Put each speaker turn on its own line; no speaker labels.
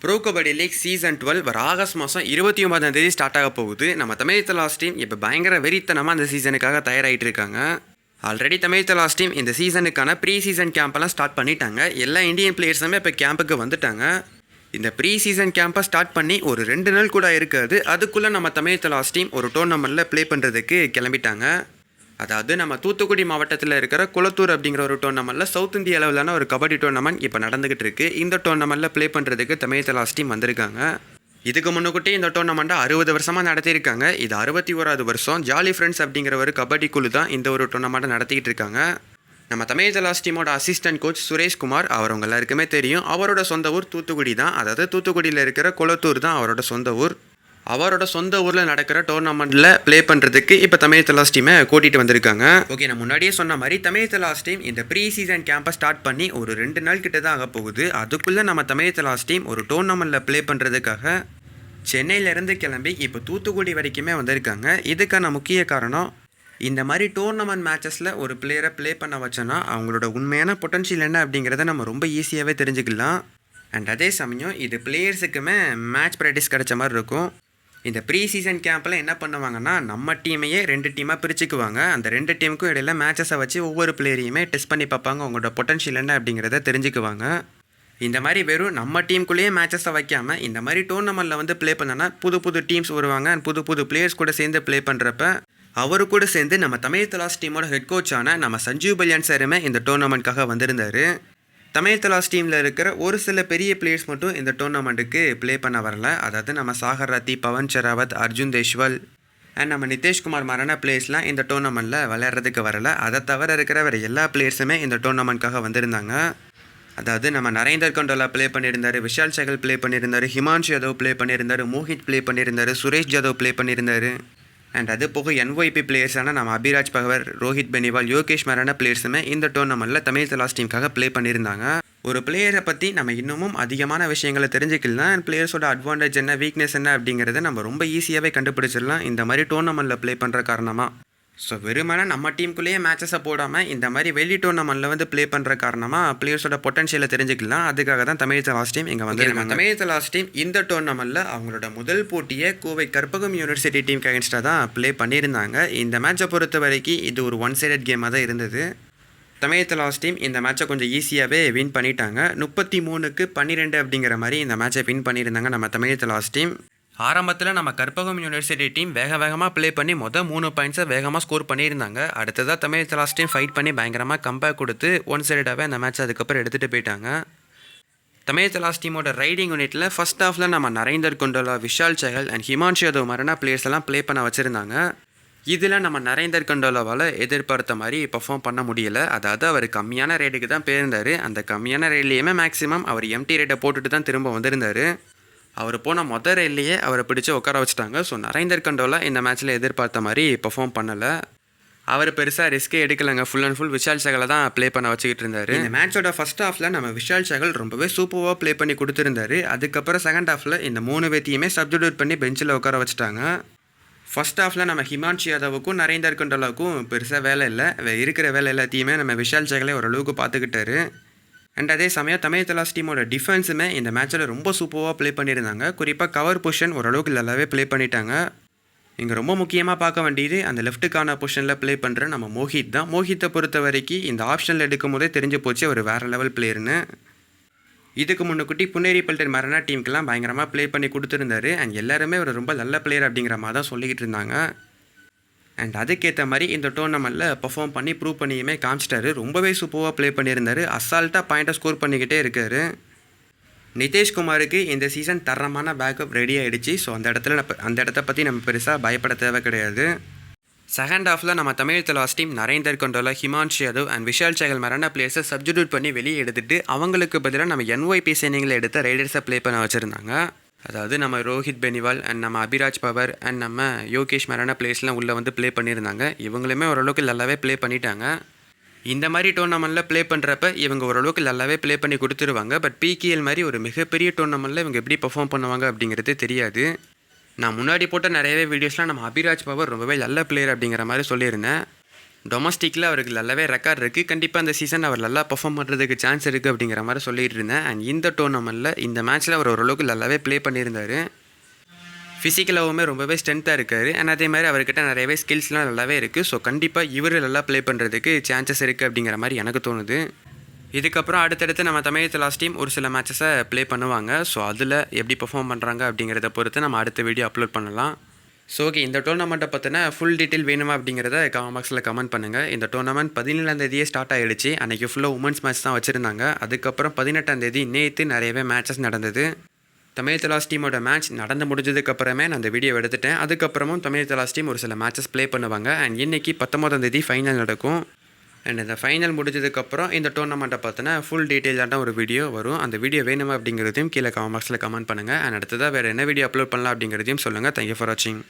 Bro kabaddi league season 12 வர August மாதம் 29ஆம் தேதி ஸ்டார்ட் ஆக போகுது. நம்ம தமிழ் தலாஸ் டீம் இப்போ பயங்கர வெறித்தனமாக அந்த சீசனுக்காக தயாராகிட்டு இருக்காங்க. ஆல்ரெடி தமிழ் தலாஸ் டீம் இந்த சீசனுக்கான ப்ரீ சீசன் கேம்பெல்லாம் ஸ்டார்ட் பண்ணிட்டாங்க. எல்லா இந்தியன் பிளேயர்ஸுமே இப்போ கேம்புக்கு வந்துட்டாங்க. இந்த ப்ரீ சீசன் கேம்பை ஸ்டார்ட் பண்ணி ஒரு 2 நாள் கூட இருக்காது. அதுக்குள்ளே நம்ம தமிழ் தலாஸ் டீம் ஒரு டோர்னமெண்ட்டில் ப்ளே பண்ணுறதுக்கு கிளம்பிட்டாங்க. அதாவது நம்ம தூத்துக்குடி மாவட்டத்தில் இருக்கிற குளத்தூர் அப்படிங்கிற ஒரு டோர்னமெண்ட்டில் சவுத் இந்திய அளவிலான ஒரு கபடி டோர்னமெண்ட் இப்போ நடந்துகிட்டு இருக்கு. இந்த டோர்னமெண்ட்டில் ப்ளே பண்ணுறதுக்கு தமிழ் தலாஸ் டீம் வந்திருக்காங்க. இதுக்கு முன்னுக்கூட்டி இந்த டோர்னமெண்ட்டை 60 வருஷமாக நடத்தியிருக்காங்க. இது 61வது வருஷம். ஜாலி ஃப்ரெண்ட்ஸ் அப்படிங்கிற ஒரு கபடி குழு தான் இந்த ஒரு டோர்னமெண்ட்டை நடத்திக்கிட்டு இருக்காங்க. நம்ம தமிழ் தலாஸ் டீமோட அசிஸ்டன்ட் கோச் சுரேஷ்குமார், அவர் உங்க எல்லாருக்குமே தெரியும். அவரோட சொந்த ஊர் தூத்துக்குடி தான். அதாவது தூத்துக்குடியில் இருக்கிற குளத்தூர் தான் அவரோட சொந்த ஊர். அவரோட சொந்த ஊரில் நடக்கிற டோர்னமெண்ட்டில் ப்ளே பண்ணுறதுக்கு இப்போ தமிழ் தலாஸ் டீமை கூட்டிகிட்டு வந்திருக்காங்க. ஓகே, நான் முன்னாடியே சொன்ன மாதிரி தமிழ் தலாஸ் டீம் இந்த ப்ரீ சீசன் கேம்பை ஸ்டார்ட் பண்ணி ஒரு 2 நாள் கிட்ட தான் ஆக போகுது. அதுக்குள்ளே நம்ம தமிழ் தலாஸ் டீம் ஒரு டோர்னமெண்ட்டில் ப்ளே பண்ணுறதுக்காக சென்னையிலேருந்து கிளம்பி இப்போ தூத்துக்குடி வரைக்குமே வந்திருக்காங்க. இதுக்கான முக்கிய காரணம், இந்த மாதிரி டோர்னமெண்ட் மேட்சஸில் ஒரு பிளேயரை ப்ளே பண்ண வச்சோன்னா அவங்களோட உண்மையான பொட்டன்ஷியல் என்ன அப்படிங்கிறத நம்ம ரொம்ப ஈஸியாகவே தெரிஞ்சுக்கலாம். அண்ட் அதே சமயம் இது பிளேயர்ஸுக்குமே மேட்ச் ப்ராக்டிஸ் கிடைச்ச மாதிரி இருக்கும். இந்த ப்ரீ சீசன் கேம்பில் என்ன பண்ணுவாங்கன்னா, நம்ம டீமையே 2 டீமாக பிரிச்சுக்குவாங்க. அந்த 2 டீமுக்கும் இடையில மேட்சஸை வச்சு ஒவ்வொரு பிளேயரையுமே டெஸ்ட் பண்ணி பார்ப்பாங்க. அவங்களோட பொட்டன்ஷியல் என்ன அப்படிங்கிறத தெரிஞ்சுக்குவாங்க. இந்த மாதிரி வெறும் நம்ம டீமுக்குள்ளேயே மேட்சஸை வைக்காமல் இந்த மாதிரி டோர்னமெண்ட்டில் வந்து ப்ளே பண்ணனா புது புது டீம்ஸ் வருவாங்க. அண்ட் புது புது பிளேயர்ஸ் கூட சேர்ந்து ப்ளே பண்ணுறப்ப அவரு கூட சேர்ந்து நம்ம தமிழ் தலாஸ் டீமோட ஹெட் கோச்சான நம்ம சஞ்சீவ் பல்யான் சாருமே இந்த டோர்னமெண்ட்காக வந்திருந்தார். தமிழ் தலாஸ் டீமில் இருக்கிற ஒரு சில பெரிய பிளேயர்ஸ் மட்டும் இந்த டோர்னமெண்ட்டுக்கு ப்ளே பண்ண வரல. அதாவது நம்ம சாகர் ரத்தி, பவன் ஷெராவத், அர்ஜுன் தேஷ்வால் அண்ட் நம்ம நிதேஷ்குமார் மாதிரியான பிளேயர்ஸ்லாம் இந்த டோர்னமெண்ட்டில் விளையாடுறதுக்கு வரல. அதை தவிர இருக்கிற வேறு எல்லா பிளேயர்ஸுமே இந்த டோர்னமெண்ட்காக வந்திருந்தாங்க. அதாவது நம்ம நரேந்தர் கண்டோலா ப்ளே பண்ணியிருந்தார், விஷால் சகல் ப்ளே பண்ணியிருந்தார், ஹிமான்ஷு யாதவ் ப்ளே பண்ணியிருந்தார், மோஹித் ப்ளே பண்ணியிருந்தார், சுரேஷ் ஜாதவ் ப்ளே பண்ணியிருந்தார். அண்ட் அது போக என்ஒய்பி பிளேயர்ஸான நம்ம அபிராஜ் பகவர், ரோஹித் பெனிவால், யோகேஷ் மாதிரியான பிளேயர்ஸுமே இந்த டோர்னமெண்ட்டில் தமிழ் தலாஸ் டீமுக்காக ப்ளே பண்ணியிருந்தாங்க. ஒரு பிளேயரை பற்றி நம்ம இன்னமும் அதிகமான விஷயங்களை தெரிஞ்சுக்கலாம். அண்ட் பிளேயர்ஸோட அட்வான்டேஜ் என்ன, வீக்னஸ் என்ன அப்படிங்கிறத நம்ம ரொம்ப ஈஸியாகவே கண்டுபிடிச்சிடலாம் இந்த மாதிரி டோர்னமெண்ட்டில் ப்ளே பண்ணுற காரணமாக. ஸோ வெறுமனே நம்ம டீமுக்குள்ளேயே மேட்சஸை போடாமல் இந்த மாதிரி வெளி டோர்னமெண்ட்டில் வந்து ப்ளே பண்ணுற காரணமாக பிளேயர்ஸோட பொட்டன்ஷியலை தெரிஞ்சுக்கலாம். அதுக்காக தான் தமிழ் தலாஸ் டீம் இங்கே வந்திருக்காங்க. தமிழ் தலாஸ் டீம் இந்த டோர்னமெண்ட்டில் அவங்களோட முதல் போட்டியை கோவை கற்பகம் யூனிவர்சிட்டி டீம் அகேன்ஸ்டாக தான் ப்ளே பண்ணியிருந்தாங்க. இந்த மேட்சை பொறுத்த வரைக்கும் இது ஒரு 1 சைடட் கேமாக தான் இருந்தது. தமிழ் தலாஸ் டீம் இந்த மேட்சை கொஞ்சம் ஈஸியாகவே வின் பண்ணிட்டாங்க. 33க்கு 12 அப்படிங்கிற மாதிரி இந்த மேட்சை வின் பண்ணியிருந்தாங்க நம்ம தமிழ் தலாஸ் டீம். ஆரம்பத்தில் நம்ம கற்பகம் யூனிவர்சிட்டி டீம் வேகமாக ப்ளே பண்ணி 3 பாயிண்ட்ஸை வேகமாக ஸ்கோர் பண்ணியிருந்தாங்க. அடுத்ததாக தமிழ் தலாஸ் டீம் ஃபைட் பண்ணி பயங்கரமாக கம்பேக் கொடுத்து 1 சைடாகவே அந்த மேட்ச் அதுக்கப்புறம் எடுத்துகிட்டு போயிட்டாங்க. தமிழ் தலாஸ் டீமோட ரைடிங் யூனிட்டில் ஃபர்ஸ்ட் ஹாஃபில் நம்ம நரேந்தர் கண்டோலா, விஷால் சஹல் அண்ட் ஹிமான்ஷு யாதவ் மாதிரியான பிளேயர்ஸ் எல்லாம் ப்ளே பண்ண வச்சுருந்தாங்க. இதில் நம்ம நரேந்தர் கண்டோலாவால் எதிர்பார்த்த மாதிரி பெர்ஃபார்ம் பண்ண முடியலை. அதாவது அவர் கம்மியான ரேட்டுக்கு தான் போயிருந்தார். அந்த கம்மியான ரேட்லேயுமே மேக்ஸிமம் அவர் எம்டி ரேட்டை போட்டுட்டு தான் திரும்ப வந்திருந்தார். அவர் போன மொதல் ரேட்லேயே அவரை பிடிச்சி உட்கார வச்சுட்டாங்க. ஸோ நரேந்தர் கண்டோலா இந்த மேட்ச்சில் எதிர்பார்த்த மாதிரி பெர்ஃபார்ம் பண்ணலை. அவர் பெருசாக ரிஸ்க்கே எடுக்கலைங்க. ஃபுல் அண்ட் ஃபுல் விஷால் சகலை தான் ப்ளே பண்ண வச்சுக்கிட்டு இருந்தார். இந்த மேட்சோட ஃபர்ஸ்ட் ஹாஃபில் நம்ம விஷால் சகல் ரொம்பவே சூப்பராக ப்ளே பண்ணி கொடுத்துருந்தாரு. அதுக்கப்புறம் செகண்ட் ஹாஃபில் இந்த 3 பேத்தையுமே சப்ஸ்டிட்யூட் பண்ணி பெஞ்சில் உட்கார வச்சுட்டாங்க. ஃபர்ஸ்ட் ஹாஃபில் நம்ம ஹிமான்ஷு யாதவுக்கும் நரேந்தர் கண்டோலாவுக்கும் பெருசாக வேலை இல்லை. இருக்கிற வேலை எல்லாத்தையுமே நம்ம விஷால் சகலை ஓரளவுக்கு பார்த்துக்கிட்டாரு. அண்ட் அதே சமயம் தமிழ் தலாஸ் டீமோட டிஃபென்ஸுமே இந்த மேட்சில் ரொம்ப சூப்பராக ப்ளே பண்ணியிருந்தாங்க. குறிப்பாக கவர் பொசிஷன் ஓரளவுக்கு நல்லாவே ப்ளே பண்ணிட்டாங்க. இங்கே ரொம்ப முக்கியமாக பார்க்க வேண்டியது அந்த லெஃப்ட்டுக்கான பொசிஷனில் ப்ளே பண்ணுற நம்ம மோஹித் தான். மோஹித்தை பொறுத்த வரைக்கும் இந்த ஆப்ஷனில் எடுக்கும் போதே தெரிஞ்சு போச்சு ஒரு வேறு லெவல் பிளேயர்னு. இதுக்கு முன்னுக்குட்டி புனேரி பல்டர் மரணா டீமுக்கெல்லாம் பயங்கரமாக ப்ளே பண்ணி கொடுத்துருந்தாரு. அண்ட் எல்லாருமே ஒரு ரொம்ப நல்ல பிளேயர் அப்படிங்கிற மாதிரி தான் சொல்லிக்கிட்டு இருந்தாங்க. அண்ட் அதுக்கேற்ற மாதிரி இந்த டோர்னமெண்ட்டில் பெர்ஃபார்ம் பண்ணி ப்ரூவ் பண்ணியுமே காமிச்சிட்டாரு. ரொம்பவே சூப்பராக ப்ளே பண்ணியிருந்தார். அசால்ட்டாக பாயிண்ட்டை ஸ்கோர் பண்ணிக்கிட்டே இருக்கார். நிதேஷ்குமாருக்கு இந்த சீசன் தரமான பேக்கப் ரெடி ஆகிடுச்சு. ஸோ அந்த இடத்த பற்றி நம்ம பெருசாக பயப்பட தேவை கிடையாது. செகண்ட் ஹாஃபில் நம்ம தமிழ் தலாஸ் டீம் நரேந்தர் கண்டோலா, ஹிமான்ஷு யாதவ் அண்ட் விஷால் சகல் மாதிரியான பிளேயர்ஸை சப்ஸ்டிட்யூட் பண்ணி வெளியே எடுத்துகிட்டு அவங்களுக்கு பதிலாக நம்ம என்ஒய்பி சைனிங்கில் எடுத்த ரைடர்ஸை ப்ளே பண்ண வச்சுருந்தாங்க. அதாவது நம்ம ரோஹித் பெனிவால் அண்ட் நம்ம அபிராஜ் பவர் அண்ட் நம்ம யோகேஷ் மாதிரியான பிளேயர்ஸ்லாம் உள்ளே வந்து ப்ளே பண்ணியிருந்தாங்க. இவங்களுமே ஓரளவுக்கு நல்லாவே ப்ளே பண்ணிட்டாங்க. இந்த மாதிரி டோர்னமெண்ட்டில் ப்ளே பண்ணுறப்ப இவங்க ஓரளவுக்கு நல்லாவே ப்ளே பண்ணி கொடுத்துருவாங்க. பட் பிகேஎல் மாதிரி ஒரு மிகப்பெரிய டோர்னமெண்ட்டில் இவங்க எப்படி பெர்ஃபார்ம் பண்ணுவாங்க அப்படிங்கிறது தெரியாது. நான் முன்னாடி போட்ட நிறையவே வீடியோஸ்லாம் நம்ம அபிராஜ் பவர் ரொம்பவே நல்ல பிளேயர் அப்படிங்கிற மாதிரி சொல்லியிருந்தேன். டொமஸ்டிக்கில் அவருக்கு நல்லாவே ரெக்கார்ட் இருக்குது. கண்டிப்பாக இந்த சீசன் அவர் நல்லா பெர்ஃபார்ம் பண்ணுறதுக்கு சான்ஸ் இருக்குது அப்படிங்கிற மாதிரி சொல்லிட்டு இருந்தேன். அண்ட் இந்த டோர்னமெண்ட்டில் இந்த மேட்ச்சில் அவர் ஓரளவுக்கு நல்லாவே ப்ளே பண்ணியிருந்தார். ஃபிசிக்கலாகவுமே ரொம்பவே ஸ்ட்ரென்த்தாக இருக்கார். அண்ட் அதே மாதிரி அவர்கிட்ட நிறையவே ஸ்கில்ஸ்லாம் நல்லாவே இருக்குது. ஸோ கண்டிப்பாக இவர் நல்லா ப்ளே பண்ணுறதுக்கு சான்சஸ் இருக்குது அப்படிங்கிற மாதிரி எனக்கு தோணுது. இதுக்கப்புறம் அடுத்தடுத்து நம்ம தமிழ் லாஸ்ட் டீம் ஒரு சில மேட்சஸை ப்ளே பண்ணுவாங்க. ஸோ அதில் எப்படி பெர்ஃபார்ம் பண்ணுறாங்க அப்படிங்கிறத பொறுத்து நம்ம அடுத்த வீடியோ அப்லோட் பண்ணலாம். ஸோ ஓகே, இந்த டோர்னமெண்ட்டை பற்றின ஃபுல் டீட்டெயில் வேணுமா அப்படிங்கிறத கமெண்ட் பாக்ஸில் கமெண்ட் பண்ணுங்கள். இந்த டோர்னமெண்ட் 17ஆம் ஸ்டார்ட் ஆகிடுச்சு. அன்றைக்கி ஃபுல்லாக உமன்ஸ் மேட்ச் தான் வச்சுருந்தாங்க. அதுக்கப்புறம் 18ஆம் நேற்று நிறையவே மேட்சஸ் நடந்தது. தமிழ் லாஸ்ட் டீமோட மேட்ச் நடந்து முடிஞ்சதுக்கப்புறமே நான் அந்த வீடியோ எடுத்துட்டேன். அதுக்கப்புறமும் தமிழ் லாஸ்ட் டீம் ஒரு சில மேட்சஸ் ப்ளே பண்ணுவாங்க. அண்ட் இன்றைக்கி 19ஆம் ஃபைனல் நடக்கும். அண்ட் இந்த ஃபைனல் முடிஞ்சதுக்கப்புறம் இந்த டோர்னமெண்ட்டை பார்த்தினா ஃபுல் டீட்டெயிலான ஒரு வீடியோ வரும். அந்த வீடியோ வேணுமா அப்படிங்கிறதையும் கீழே கமெண்ட் பாக்ஸில் கமெண்ட் பண்ணுங்கள். அண்ட் அடுத்ததாக வேறு என்ன வீடியோ அப்லோட் பண்ணலாம் அப்படிங்கிறதையும் சொல்லுங்கள். தேங்க்யூ ஃபார் வாட்சிங்.